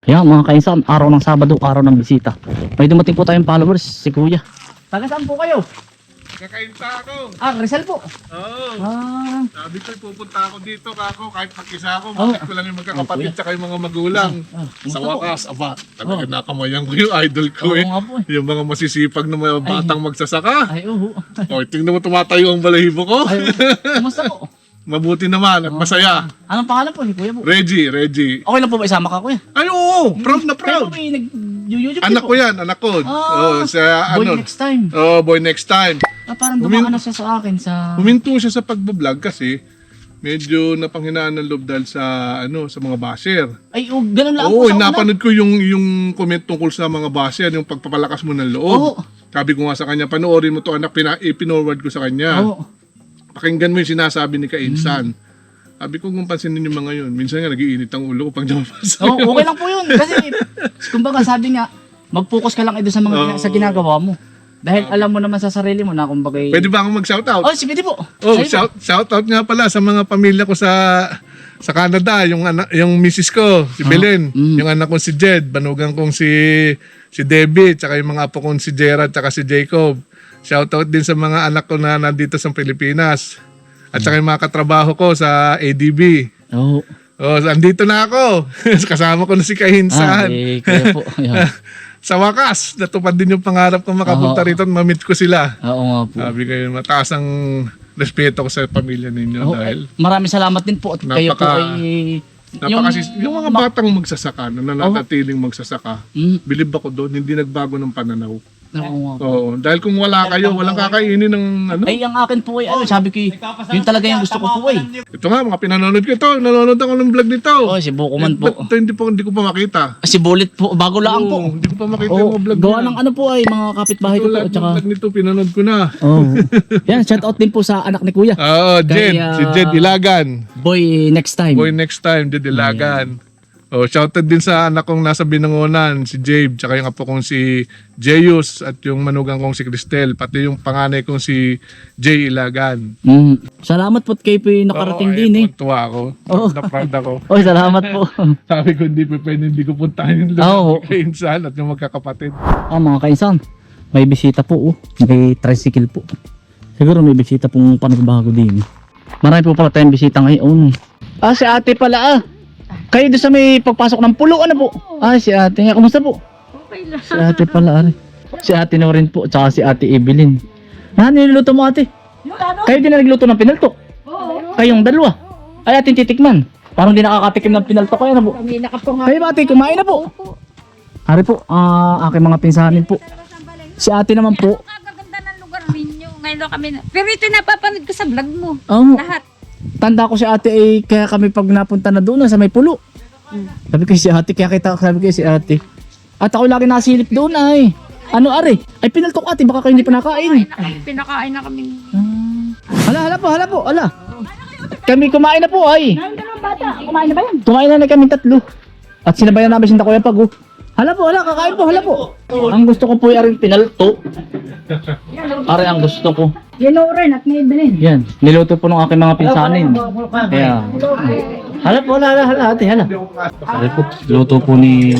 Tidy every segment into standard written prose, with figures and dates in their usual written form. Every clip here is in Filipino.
Kaya mga kainsan, araw ng Sabado, araw ng bisita. May dumating po tayong followers, si Kuya. Taga saan po kayo? Kakainta ako. Rizal po. Oo. Ah, Sabi ko, pupunta ako dito kako kahit mag-isa ako. Oh. Bakit ko lang yung magkakapatid tsaka yung mga magulang. Sa kumusta po? wakas, talaga nakamayan ko yung idol ko Oo nga po eh. Yung mga masisipag na mga batang magsasaka. Ay, oo. O, tingnan mo tumatayo ang balahibo ko. Ay, kumusta po? Mabuti naman at masaya. Anong pangalan po ni Kuya po? Reggie. Okay lang po ba isama ka, Kuya? Ay, oo. Proud na Kayo proud. po may nag-YouTube Anak ko yan, anak ko. Ah, Sa boy ano. next time. Boy next time. Parang dumaan na siya sa akin sa... Huminto siya sa pagbablog kasi medyo napanghinaan ng loob dahil sa sa mga basher. Ay, ganun lang Oo, po sa una. napanood ko yung comment tungkol sa mga basher, yung pagpapalakas mo ng loob. Oo. Sabi ko nga sa kanya, panoorin mo to anak, ipinoward ko sa kanya. Oo. Pakinggan mo yung sinasabi ni Kainsan. Sabi ko kung pansinin yung mga yun. Minsan nga nagiinit ang ulo ko pag namapasa. Oo, okay lang po yun. Kasi, kumbaga sabi nga, mag-focus ka lang ito sa mga sa ginagawa mo. Dahil alam mo naman sa sarili mo na kumbaga... Pwede ba akong mag-shoutout? Oh, sige po. Oh, Sige po. shoutout nga pala sa mga pamilya ko sa Canada, yung misis ko, si Belen, yung anak ko si Jed, banugan kong si Debbie, tsaka yung mga apo kong si Gerard, tsaka si Jacob. Shoutout din sa mga anak ko na nandito sa Pilipinas. At saka yung mga katrabaho ko sa ADB. Oo. Oh, andito na ako. Kasama ko na si Kahinsan. Kaya po. Yan. Sa wakas, natupad din yung pangarap ko makapunta rito at ma-meet ko sila. Oo nga po. Sabi kayo, mataas ang respeto ko sa pamilya ninyo Oo, dahil maraming salamat din po at kayo po ay... yung mga batang magsasaka na nananatiling magsasaka, bilib ako doon, hindi nagbago ng pananaw. Oo nga po. Oo, dahil kung wala kayo, walang kakainin ng ano. Ay, ang akin po ay, sabi ko, yun talaga yung gusto ko po eh. Ito nga, mga pinanonood ko ito. Nanonood ako ng vlog nito. Oh, si Bukuman po. Ito hindi ko pa makita. Si Bullet po, bago lang po. Oo, hindi ko pa makita Oh, yung mga vlog gawa niya. ng ano po ay mga kapitbahay ko po. Tulad At saka, ng vlog nito, pinanood ko na. oh. Yan, shout out din po sa anak ni Kuya. Oo, Jed. Kaya- Si Jed Ilagan. Boy, next time. Boy next time, Jed Ilagan. Oh, shoutout din sa anak kong nasa Binangonan, si Jabe, tsaka yung apo kong si Jeyus at yung manugang kong si Cristel, pati yung panganay kong si Jay Ilagan. Salamat po kayo po yung nakarating din eh. Tuwa ako. Oo. Na-proud ako. Oh, salamat po. Sabi ko hindi pa pwede, hindi ko puntahan yung Oo. lugar kay Insan at yung magkakapatid. Mga kainsan, may bisita po oh. May tricycle po. Siguro may bisita pong panagbago din. Marami po pala tayong bisita ngayon. Si ate pala Kayo doon sa may pagpasok ng pulo, ano po? Si ate nga. Kumusta po? Okay lang. Si ate pala Si ate Norin po, tsaka si ate Evelyn. Niluluto mo ate? Yung ano? Kayo din na nagluto ng pinalto? Oo. Kayong dalawa? Ay ating titikman. Parang di nakakatikim ng pinalto ko, ano po? Kami nakapunga. Kayo ba ate, kumain na po? Hari po, aking mga pinsanin po. Si ate naman po. Kagaganda ng lugar ninyo. Ngayon lang kami Pero ito napapanood ko sa vlog mo. Oh, Lahat. tanda ko si ate ay kaya kami pag napunta na doon sa may pulo. Sabi ko si ate, kaya sabi ko si ate. At ako lagi nasilip doon ay. Ano are? Ay pinaltok ate, baka kayo hindi pa nakain. Pinakain na kami. Hala po. Kami kumain na po ay. Ang dalawang bata. Kumain na ba yan? Kumain na kami tatlo. At sinabayan namin si Kuya Pag. Hala po, kakain po, hala po. Ang gusto ko po ay aring pinalto. Are ang gusto ko. Yenoren at may Evelyn. Yan, niluto po ng aking mga pinsanin. Kaya, hala po, hala ate, hala. Ari po, luto po ni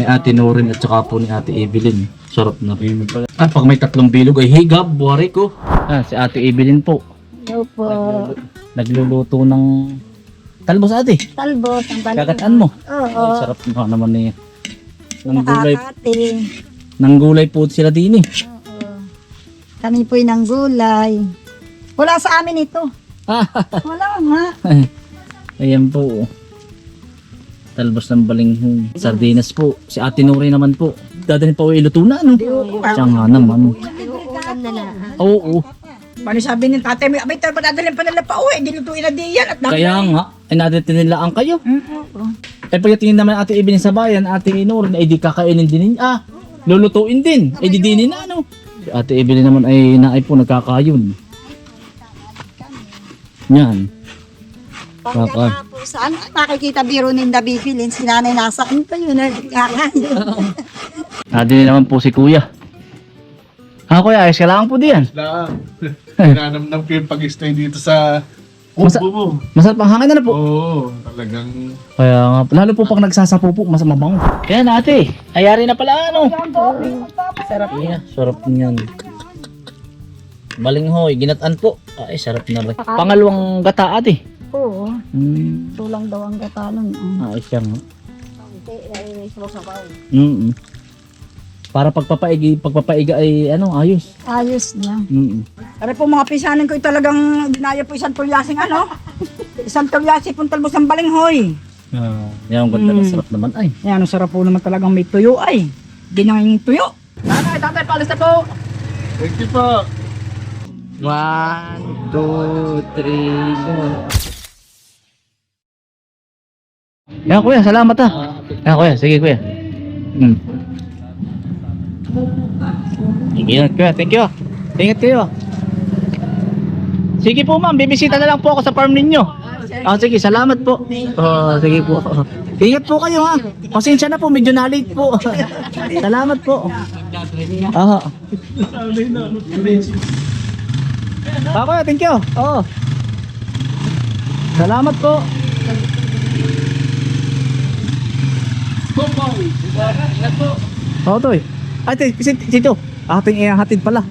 Ate Norin at saka po ni Ate Evelyn. Sarap na rin. Pag may tatlong bilog ay higab, buwari ko. Si Ate Evelyn po. Hello po. Nagluluto ng talbos ate. Talbot. Ang balik. Kakataan mo. Oo. Ay, sarap na naman niya. Ng Nakakati. gulay po sila din eh. Kami po'y ng gulay. Wala sa amin ito. Wala nga. Ayan po. Talbos ng balinghong. Sardinas po. Si Ate Nori naman po. Dadalhin pa o iluto na ano? Siya nga naman. Oo. Paano sabi ng tatay mo, abay tayo padadalhin pa nila pa uwi, dilutuin na diyan at Kaya nga. Ay natitinilaan kayo. Eh pagdatingin naman Ate Ibin sa bayan, Ate Nori, ay di kakainin din. Lulutuin din. Ay di dinin na ano. Si Ate Evelyn naman ay naay po nagkakayon. Yan. Pagka po saan nakikita biro ni Dabibilin, si nanay nasa akin pa yun. Nagkakayon. Din naman po si Kuya. Kuya, ayos ka lang po diyan. Lang. Pinanamnam ko yung pag-stay dito sa Masarap ang hangin na po. Oo, talagang... Kaya nga, lalo po pag nagsasapo po, mas mabango. Kaya ate, ayari na pala ano. Sarap niya, sarap niyan. Balinghoy, ginataan po. Ay, sarap na rin. Pangalawang gata ate. Oo. Mm. Tulang daw ang gata nun. Ay, siya nga. Hindi, ay sumasabaw. Para pagpapaiga ay ano, ayos. Ayos na. Ano po mga pisanin ko talagang dinaya po isang tulyasing ano? Isang tulyasing pong talbos ng balinghoy. Yan ang ganda, sarap naman ay. Yan, ang sarap po naman talagang may tuyo ay. Ginanging tuyo. Tatay, palis na po. Thank you po. 1, 2, 3, go. Yan kuya, salamat ah. Yan kuya, sige kuya. Ingat kuya, thank you. Ingat kayo. Sige po ma'am, bibisita na lang po ako sa farm ninyo. Sige, salamat po. Sige po. Ingat po kayo ha. Pasensya na po, medyo na-late po. Salamat po. Kuya, thank you. Salamat po. Toy. Ay, Tito. Ating ihahatid pala.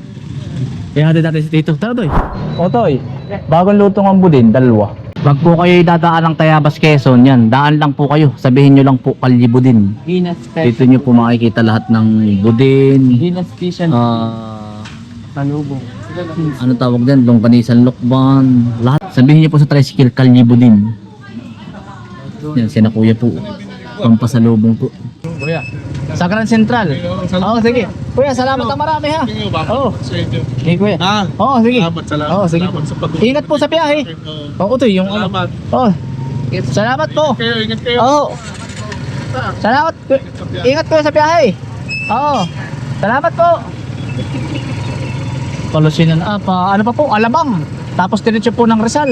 Ihahatid natin si Tito. Toy. Toy. Bagong lutong ang budin, dalawa. Wag po kayo dadaan ng Tayabas, Quezon. Yan, daan lang po kayo. Sabihin nyo lang po Kalye Budin. Dito nyo po makikita lahat ng budin. Panubong. Ano tawag din? Longganisan, Lokban. Lahat. Sabihin nyo po sa tricycle, Kalye Budin. Yan, sina kuya po. Pampasalubong po. Kuya, sa Grand Central. Sige. Kuya, salamat ang marami ha. Sige kuya. Sige. Salamat. Sige po. Ingat po sa biyahe. Toy, yung ano. Salamat. Salamat po. Ingat kayo. Salamat. Ingat po sa biyahe. Salamat po. Palusinan ano pa po? Alabang. Tapos diretso po ng Rizal.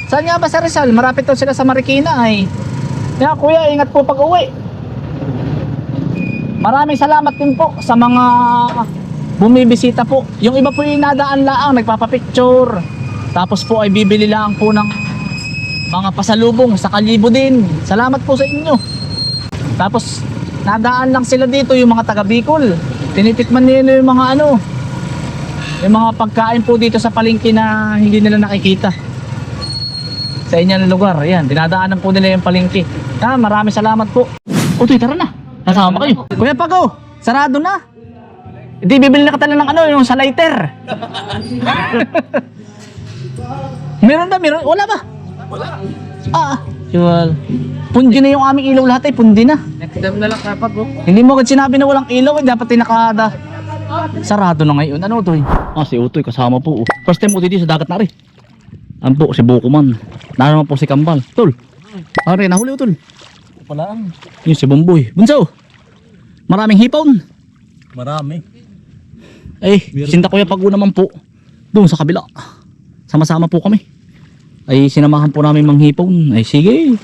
Saan nga ba sa Rizal? Marapit to sila sa Marikina ay. Kaya kuya, ingat po pag uwi. Maraming salamat din po sa mga bumibisita po. Yung iba po yung nadaan laang, nagpapapicture. Tapos po ay bibili lang po ng mga pasalubong sa Kalye Budin. Salamat po sa inyo. Tapos nadaan lang sila dito yung mga taga Bicol. Tinitikman nila yung mga yung mga pagkain po dito sa palengke na hindi nila nakikita sa inyong lugar. Ayan, dinadaanan po nila yung palengke. Maraming salamat po. Toy, tara na. Nasama kayo. Kuya Pago, sarado na. Hindi, bibili na katala ng yung sa lighter. Meron ba? Wala ba? Wala. Well, pundi na yung aming ilaw lahat ay pundi na. Next time na lang dapat po. Hindi mo agad sinabi na walang ilaw, dapat tinakada. Sarado na ngayon. Ano Utoy? Si Utoy kasama po. First time Utoy dito sa dagat na rin. Ano po, si Bukuman. Naroon po si Kambal. Tol. Pare, nahuli Utol. Palaan. Yung si Bomboy. Bunso. Maraming hipon. Marami. Sinta Kuya Pago naman po. Doon sa kabila. Sama-sama po kami. Sinamahan po namin manghipon. Sige.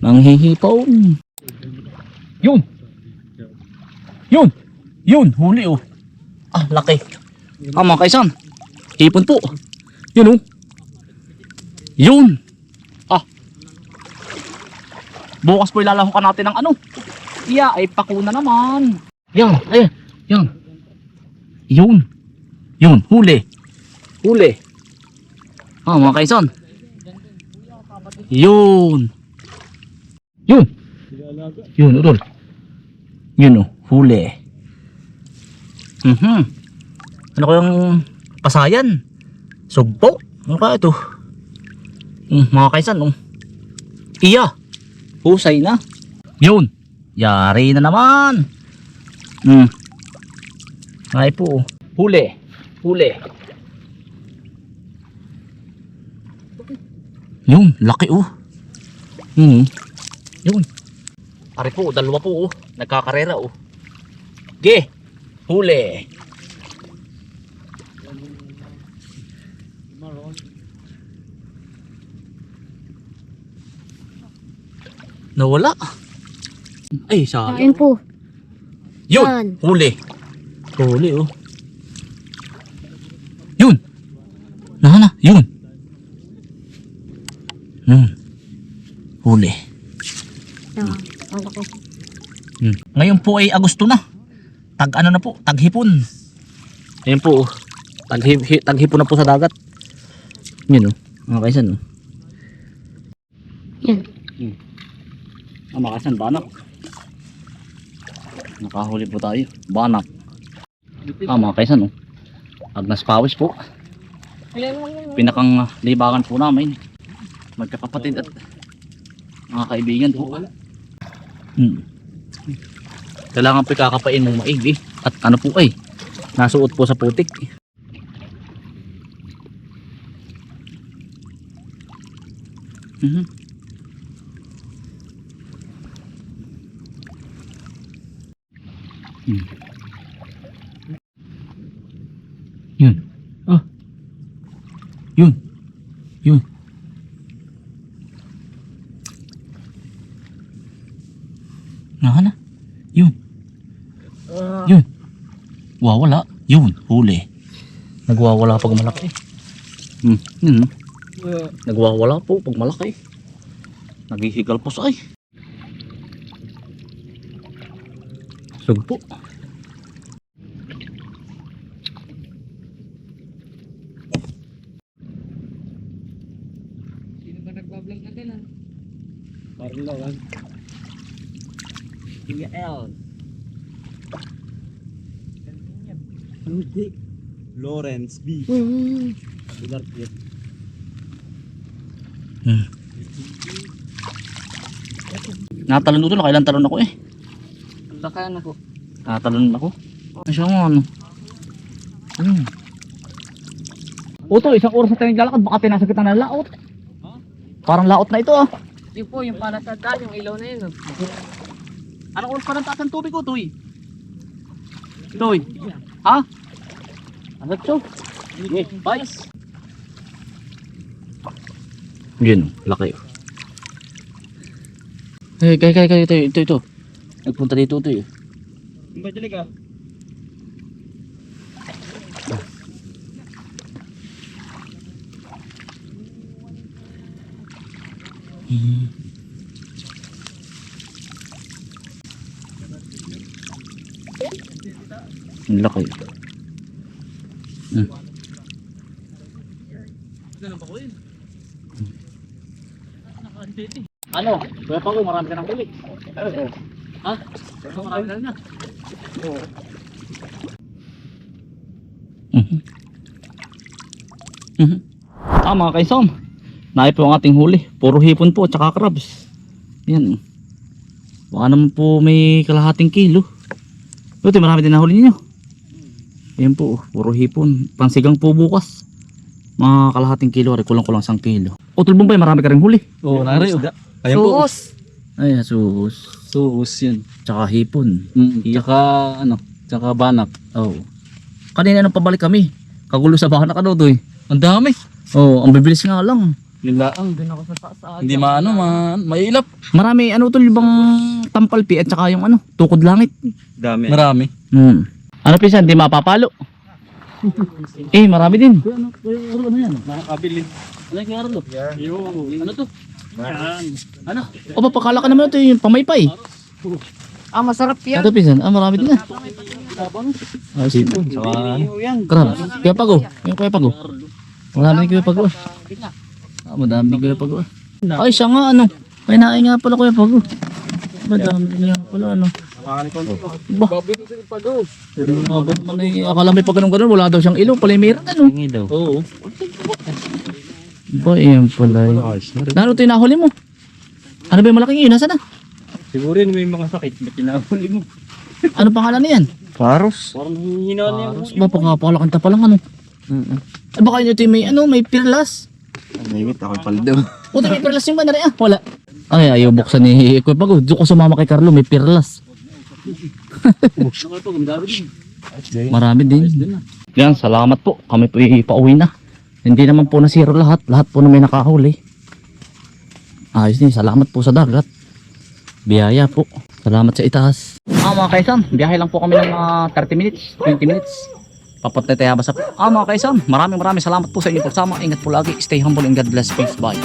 Manghihipon. Yun. Huli laki. Mga kaisan. Hipon po. Yun. Bukas po ilalahukan natin ng ay pakuna naman. Yan. Huli. Mga kaisan. Yun, Udol. Huli. Ano kayang pasayan? Sugpo? Ano kaya ito? Mga kaisan, husay na. Yari na naman. Ay po. Huli. Laki Ari po, dalawa po nagkakarera huli. Nawala. Sayang. Kain po. Yan. Huli. Yun. Yun. Ngayon po ay Agosto na. Tag ano na po, taghipon. Ayan po, taghipon na po sa dagat. Yun mga kaisan. Yan. Mga kaisan, banak. Nakahuli po tayo, banak. Mga kaisan, Agnas Pawis po. Pinakang libangan po namin. Magkakapatid at mga kaibigan po. Kailangan po kakapain mong maigi. At ano po ay, nasuot po sa putik. Yun. Yun. Yun. Nahan na. Yun. Yun. Wawala. Yun. Huli. Nagwawala pag malaki. Yun. Nagwawala po pag malaki. Naghihigal po sa ay. Sugpo. Sino ba nagbablog natin ah? Parlo lang. Sige L. Lawrence B. Natalon ito. Nakailan talon ako eh. Baka ako. Natalon ako. Siya mo ano. Oto, isang oras na tayo naglalakad. Baka tinasakit na ng laot. Parang laot na ito ah. Yun po, yung palatandaan, yung ilaw na yun. Anong oras pa ng taas ng tubig ko, Toy? Toy? Ha? Ano ito? Okay, bye. Yun, laki. Hey, kaya, ito. Nagpunta dito, Toy. Bajali ka? Ang laki. Ano? Kuya Pago, marami ka ng huli. Ha? Marami ka na. Mga kaisom. Naay po ang ating huli. Puro hipon po at saka crabs. Yan. Baka naman po may kalahating kilo. Buti marami din nahuli ninyo. Yan po. Puro hipon. Pansigang po bukas. Mga kalahating kilo. Kulang-kulang 1 kilo. Utol Bombay, marami ka rin huli. Oo, nari. Ayan po. Ay, sus. Suus yun. Tsaka hipon. Tsaka ano, tsaka banak. Oh. Kanina nung pabalik kami. Kagulo sa bahan na kanuto eh. Ang dami. Oh, ang bibilis nga lang. Nilaang din ako sa taas. Hindi maano, mailap. Marami, ano tol, yung bang tampalpi at saka yung ano, tukod langit. Dami. Marami. Ano pisa, hindi mapapalo. Marami din. Ano yan? Nakakabili. Ano yung Arlo? Ano to? Ano? O, papakala ka naman ito yung pamaypay. Masarap yan. Ito pisa, marami din na. Sipon. Crabs. Kuya Pago. Yung Kuya Pago. Marami din Kuya Pago. Madami Kuya Pago. Ay, siya nga ano. May naay nga pala Kuya Pago. Madami nga pala ano. Ba? Ba't man ay akala may pag ganun wala daw siyang ilaw. Pala meron ano. Oo. Ba, yan pala. Ano ito yung nahuli mo? Ano ba yung malaking yun? Nasaan na? Siguro yun may mga sakit. Ba't kinahuli mo? Ano pangalan na yan? Paros. Parang hihina na yung Ba, pagkapalakan pa lang ano. Ay, baka yun ito yung may ano, may pirlas. Nahimit ako paldo. O, may pirlas yung banari ah. Wala. Ay, ayaw buksan ni Kuya Pago. Doon ko sumama kay Carlo, may pirlas. Marami din. Yan, salamat po. Kami po ipauwi na. Hindi naman po nasiro lahat. Lahat po na may nakahuli. Ayos din. Salamat po sa dagat. Biyaya po. Salamat sa itaas. Mga kaisan, biyahe lang po kami ng 30 minutes, 20 minutes. Papunta tayo basa po. Mga kaisan, maraming salamat po sa inyong pagsama. Ingat po lagi. Stay humble and God bless. Peace. Bye.